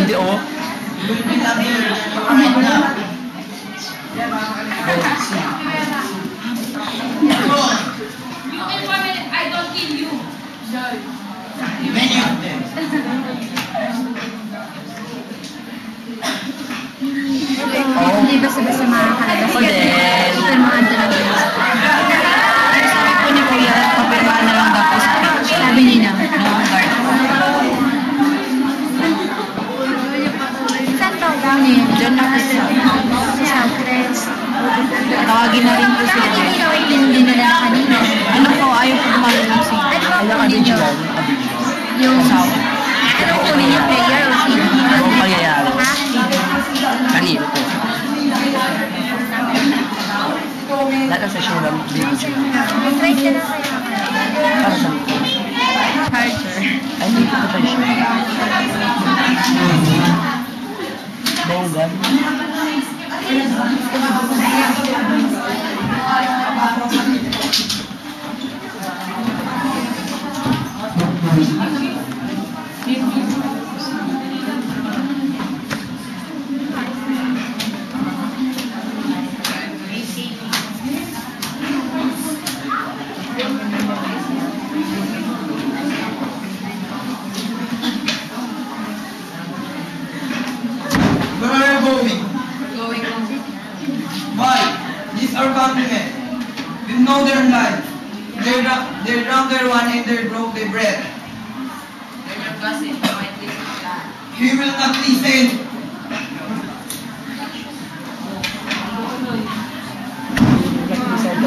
Hindi, oh. I don't kill you. Many of them. Hindi basta-basta makakalabas. Ako din. Ito yung mga talaga. Sabi po ni Kuya, papirmahan na lang daw po sa page. Sabi niya na. No, guard. Saan to? Ano yun? Diyan na po sa Sa tawagin na rin po sila. Hindi na lang kanina. Ano po, ayaw po gumamit ng signal. Ano ba Ayaw po ka din ninyo? siya. Yung Asawa. ano po ninyo? Player o CD? Ang pangyayari. Ha? Kanino po. Lahat ng session lang video siya. Try ka na kayo. Para sa mga. Charger. Ay, hindi ko pa siya. Bonggan. Where are you going? Why? These are countrymen. With no their life. They drowned their one and they broke their bread. He will not listen.